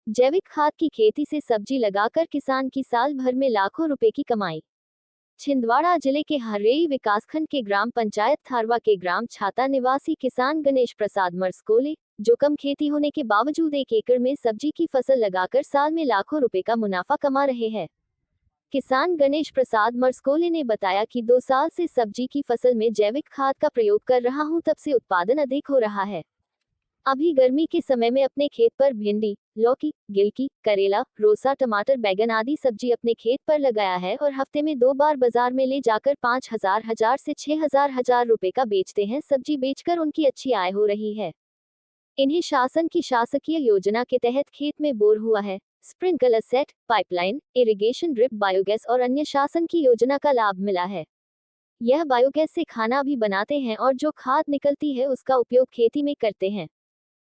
जैविक खाद की खेती से सब्जी लगाकर किसान की साल भर में लाखों रुपए की कमाई। छिंदवाड़ा जिले के हर्रेई विकासखंड के ग्राम पंचायत थारवा के ग्राम छाता निवासी किसान गणेश प्रसाद मरस्कोले, जो कम खेती होने के बावजूद 1 एकड़ में सब्जी की फसल लगाकर साल में लाखों रुपए का मुनाफा कमा रहे हैं। किसान गणेश प्रसाद मरस्कोले ने बताया कि 2 साल से सब्जी की फसल में जैविक खाद का प्रयोग कर रहा हूं, तब से उत्पादन अधिक हो रहा है। अभी गर्मी के समय में अपने खेत पर भिंडी, लौकी, गिलकी, करेला, रोसा, टमाटर, बैगन आदि सब्जी अपने खेत पर लगाया है और हफ्ते में 2 बार बाजार में ले जाकर 5,000 से 6,000 रुपए का बेचते हैं। सब्जी बेचकर उनकी अच्छी आय हो रही है। इन्हें शासन की शासकीय योजना के तहत खेत में बोर हुआ है, sprinkler set, pipeline, irrigation drip, biogas और अन्य शासन की योजना का लाभ मिला है। यह बायोगैस से खाना भी बनाते हैं और जो खाद निकलती है उसका उपयोग खेती में करते हैं।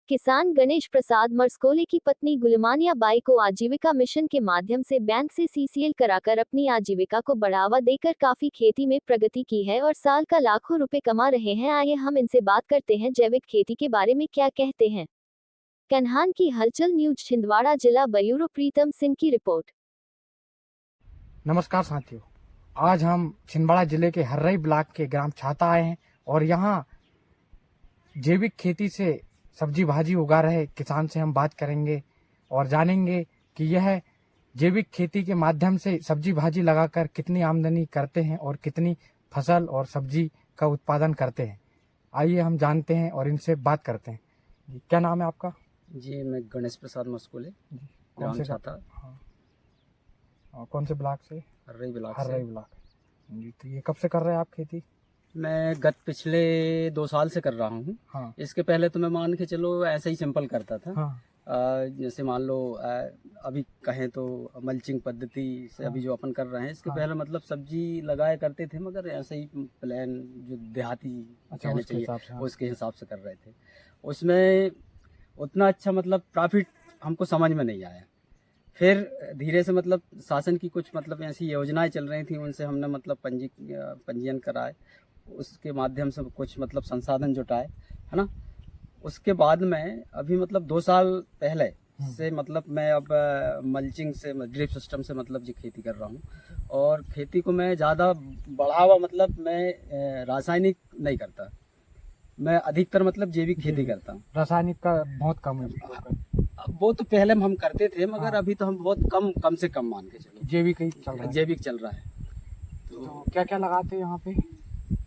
किसान गणेश प्रसाद मरस्कोले की पत्नी गुलमानिया बाई को आजीविका मिशन के माध्यम से बैंक से सीसीएल कराकर अपनी आजीविका को बढ़ावा देकर काफी खेती में प्रगति की है और साल का लाखों रुपए कमा रहे हैं। आइए हम इनसे बात करते हैं, जैविक खेती के बारे में क्या कहते हैं। कन्हान की हलचल न्यूज छिंदवाड़ा जिला ब्यूरो प्रीतम सिंह की रिपोर्ट। नमस्कार साथियों, आज हम छिंदवाड़ा जिले के हर्रई ब्लॉक के ग्राम छाता आए हैं और यहाँ जैविक खेती से सब्जी भाजी उगा रहे किसान से हम बात करेंगे और जानेंगे कि यह जैविक खेती के माध्यम से सब्जी भाजी लगाकर कितनी आमदनी करते हैं और कितनी फसल और सब्जी का उत्पादन करते हैं। आइए हम जानते हैं और इनसे बात करते हैं। जी, क्या नाम है आपका? जी, मैं गणेश प्रसाद मरस्कोले, कौन से छाता, कौन से ब्लॉक से? हर्रई ब्लॉक से। हर्रई ब्लॉक। जी, तो ये कब से कर रहे हैं आप खेती? मैं गत पिछले 2 साल से कर रहा हूँ। हाँ। इसके पहले तो मैं मान के चलो ऐसे ही सिंपल करता था। हाँ। जैसे मान लो अभी कहें तो मल्चिंग पद्धति से अभी जो अपन कर रहे हैं, इसके पहले मतलब सब्जी लगाया करते थे, मगर ऐसे ही प्लान जो देहाती कहना चाहिए उसके हिसाब से कर रहे थे। उसमें उतना अच्छा मतलब प्रॉफिट हमको समझ में नहीं आया। फिर धीरे से मतलब शासन की कुछ मतलब ऐसी योजनाएं चल रही थी, उनसे हमने मतलब पंजीयन कराए, उसके माध्यम से कुछ मतलब संसाधन जुटाए, है ना। उसके बाद में अभी मतलब 2 साल पहले से मतलब मैं अब मल्चिंग से, ड्रिप सिस्टम से मतलब जी खेती कर रहा हूँ। और खेती को मैं ज़्यादा बढ़ावा मतलब मैं रासायनिक नहीं करता, मैं अधिकतर मतलब जैविक खेती करता हूँ। रासायनिक का बहुत कम है। वो तो पहले हम करते थे, मगर अभी तो हम बहुत कम से कम मान के चलो जैविक ही चल रहा है। जैविक चल रहा है। तो क्या क्या लगाते हैं यहाँ पे?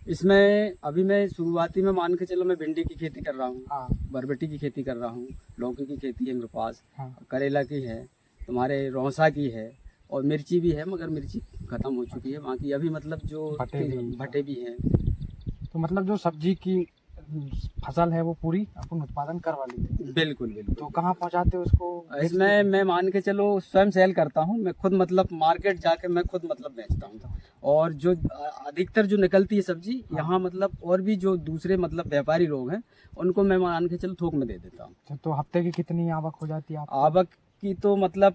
इसमें अभी मैं शुरुआती में मान के चलो मैं भिंडी की खेती कर रहा हूँ। हाँ। बरबटी की खेती कर रहा हूँ, लौकी की खेती है मेरे पास। हाँ। करेला की है, तुम्हारे रौसा की है, और मिर्ची भी है, मगर मिर्ची खत्म हो चुकी है। बाकी अभी मतलब जो भटे भी हैं। तो मतलब जो सब्जी की फसल है वो पूरी अपन उत्पादन करवा लेते हैं। बिल्कुल। तो कहाँ पहुँचाते हो उसको? इसमें मैं मान के चलो स्वयं सेल करता हूँ, मैं खुद मतलब मार्केट जाके मैं खुद मतलब बेचता हूँ। और जो अधिकतर जो निकलती है सब्जी यहाँ मतलब, और भी जो दूसरे मतलब व्यापारी लोग हैं उनको मैं मान के चलो थोक में दे देता हूँ। तो हफ्ते की कितनी आवक हो जाती है? आवक की तो मतलब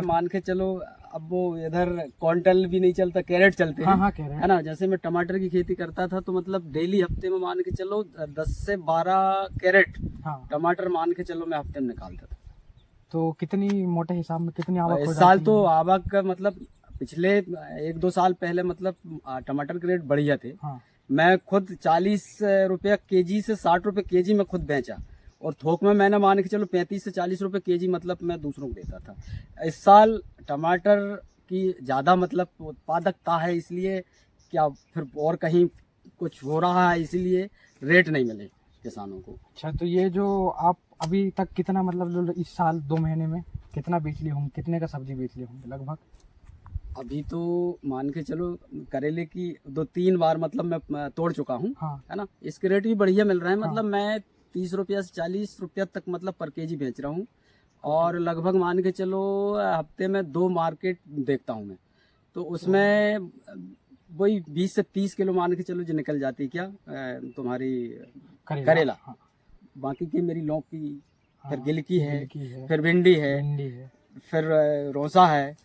मान के चलो, अब वो इधर क्विंटल भी नहीं चलता, कैरेट चलते हैं। हाँ, कैरेट। है ना। जैसे मैं टमाटर की खेती करता था तो मतलब डेली हफ्ते में मान के चलो 10 से 12 कैरेट टमाटर मान के चलो मैं हफ्ते में निकालता था। तो कितनी मोटे हिसाब में कितनी आवक हो जाती है? इस साल तो आवक का मतलब पिछले 1-2 साल पहले मतलब टमाटर के रेट बढ़िया थे। हाँ। मैं खुद 40 रुपया केजी से 60 रुपये केजी में खुद बेचा, और थोक में मैंने मान के चलो 35 से 40 रुपये केजी मतलब मैं दूसरों को देता था। इस साल टमाटर की ज़्यादा मतलब उत्पादकता है, इसलिए क्या फिर और कहीं कुछ हो रहा है, इसलिए रेट नहीं मिले किसानों को। अच्छा, तो ये जो आप अभी तक कितना मतलब जो इस साल 2 महीने में कितना बेच लिए होंगे, कितने का सब्जी बेच लिए होंगे लगभग? अभी तो मान के चलो करेले की 2-3 बार मतलब मैं तोड़ चुका हूँ। हाँ। है ना। इसके रेट भी बढ़िया मिल रहे हैं। हाँ। मतलब मैं 30 रुपया से 40 रुपया तक मतलब पर केजी बेच रहा हूँ, और लगभग मान के चलो हफ्ते में 2 मार्केट देखता हूँ मैं, तो उसमें वही 20 से 30 किलो मान के चलो जो निकल जाती है क्या तुम्हारी करेला। हाँ। बाकी की मेरी लौकी, हाँ, फिर गिलकी है, है, फिर भिंडी है, फिर रोसा है।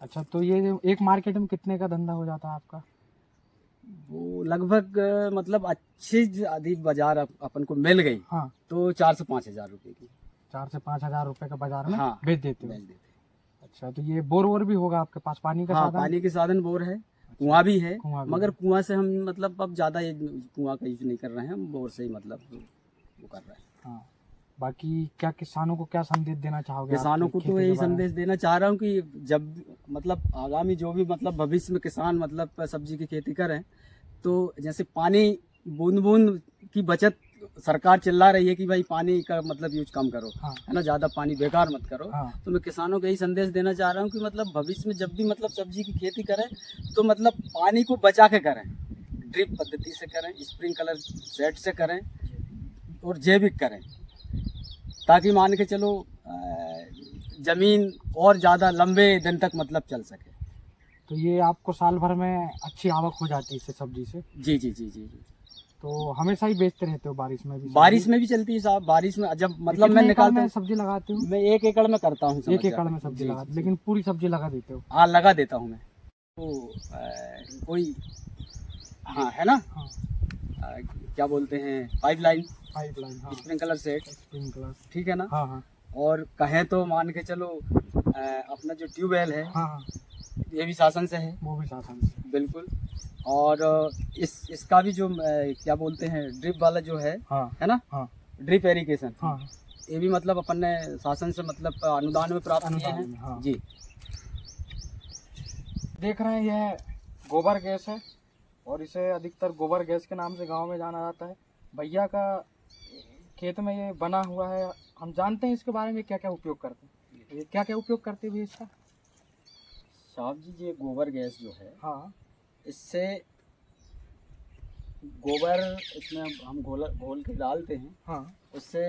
अच्छा, तो ये एक मार्केट में कितने का धंधा हो जाता है आपका? वो लगभग मतलब अच्छी अधिक बाजार अपन को मिल गई। हाँ। तो 4 से 5 हज़ार रुपये की। 4 से 5 हजार रुपए का बाजार में हाँ, बेच देते हो। बेच देते हैं। अच्छा, तो ये बोर वोर भी होगा आपके पास, पानी का हाँ, साधन? पानी के साधन बोर है, कुआं भी है, कुआं भी मगर है। कुआं से हम मतलब अब ज्यादा ये कुआं का यूज नहीं कर रहे हैं, हम बोर से ही मतलब वो कर रहे हैं। हाँ, बाकी क्या किसानों को क्या संदेश देना चाहोगे? किसानों आपकी को खेती तो के यही बारे में? संदेश देना चाह रहा हूँ कि जब मतलब आगामी जो भी मतलब भविष्य में किसान मतलब सब्जी की खेती करें, तो जैसे पानी बूंद बूंद की बचत सरकार चिल्ला रही है कि भाई पानी का मतलब यूज कम करो, हाँ, है ना, ज़्यादा पानी बेकार मत करो। हाँ, तो मैं किसानों को यही संदेश देना चाह रहा हूँ कि मतलब भविष्य में जब भी मतलब सब्जी की खेती करें तो मतलब पानी को बचा के करें, ड्रिप पद्धति से करें, स्प्रिंकलर सेट से करें और जैविक करें, ताकि मान के चलो जमीन और ज़्यादा लंबे दिन तक मतलब चल सके। तो ये आपको साल भर में अच्छी आवक हो जाती है इससे, सब्जी से? जी जी जी जी जी। तो हमेशा ही बेचते रहते हो बारिश में भी? बारिश में भी चलती है साहब, बारिश में जब मतलब मैं कितने एकड़ निकालता में हूँ, सब्जी लगाते हो? मैं 1 एकड़ में करता हूँ। 1 एकड़ में सब्जी लगाते, लेकिन पूरी सब्जी लगा देते हो? हाँ, लगा देता हूँ मैं। तो कोई हाँ है ना, हाँ, क्या बोलते हैं, पाइपलाइन, पाइपलाइन, हाँ, स्प्रिंकलर सेट, स्प्रिंकलर, ठीक है ना। हाँ हाँ और कहें तो मान के चलो अपना जो ट्यूबवेल है हाँ हाँ, ये भी शासन से है, वो भी शासन से। बिल्कुल। और इसका भी जो क्या बोलते हैं, ड्रिप वाला जो हाँ है ना, हाँ ड्रिप इरिगेशन, हाँ, ये भी मतलब अपन ने शासन से मतलब अनुदान में प्राप्त किए अनुदान हैं। में, हाँ। जी। देख रहे हैं यह गोबर गैस है, और इसे अधिकतर गोबर गैस के नाम से गांव में जाना जाता है। भैया का खेत में ये बना हुआ है, हम जानते हैं इसके बारे में क्या क्या उपयोग करते हैं। ये क्या क्या उपयोग करते हैं इसका? साहब जी, ये गोबर गैस जो है, हाँ, इससे गोबर इसमें हम घोल के डालते हैं, हाँ, उससे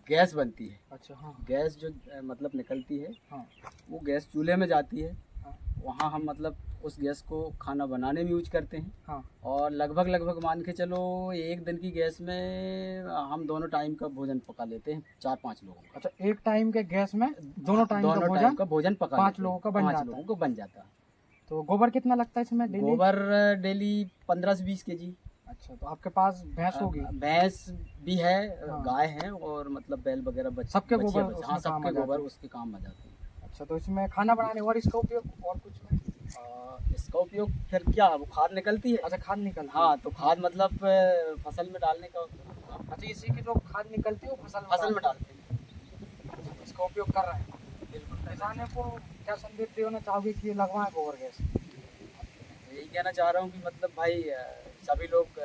गैस बनती है। अच्छा, हाँ, गैस जो मतलब निकलती है, हाँ, वो गैस चूल्हे में जाती है, हाँ, वहाँ हम मतलब उस गैस को खाना बनाने में यूज करते हैं। हाँ, और लगभग मान के चलो 1 दिन की गैस में हम दोनों टाइम का भोजन पका लेते हैं 4-5 लोगों का। अच्छा, एक टाइम के गैस में दोनों टाइम का भोजन पका 5 लेते हैं, लोगों का बन 5 जाता लोगों है। को बन जाता है। तो गोबर कितना लगता है इसमें डेली? गोबर डेली 15 से 20 kg। अच्छा, तो आपके पास भैंस होगी? भैंस भी है, हाँ। गाय है, और मतलब बैल वगैरह सबके बच्चे गोबर हाँ, उसमें काम आ सबके जाते गोबर हैं। उसके काम आ जाते हैं। अच्छा, तो इसमें खाना बनाने और इसका उपयोग और कुछ में? इसका उपयोग फिर क्या, वो खाद निकलती है। अच्छा, खाद निकलती है। हाँ, तो खाद मतलब फसल में डालने का। अच्छा, इसी की जो खाद निकलती है वो फसल में डालते हैं। हैं। इसका उपयोग कर रहे हैं। बिल्कुल। किसानों को क्या संदेश देना चाहोगे कि ये लगवाएं गोबर गैस? यही कहना चाह रहा हूँ कि मतलब भाई सभी लोग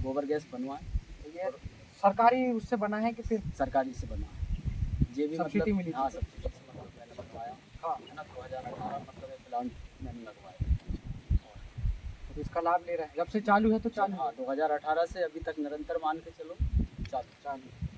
गोबर गैस बनवाएं। तो ये सरकारी उससे बना है कि फिर सरकारी से बनवाएं, ये भी सब्सिडी मतलब मिली थी? हाँ, सब्सिडी से मतलब मैंने बनवाया, हाँ, है ना, 2018 मतलब ये प्लांट मैंने लगवाया। तो इसका लाभ ले रहे हैं, जब से चालू है तो चालू हाँ, 2018 से अभी तक निरंतर मान के चलो चालू।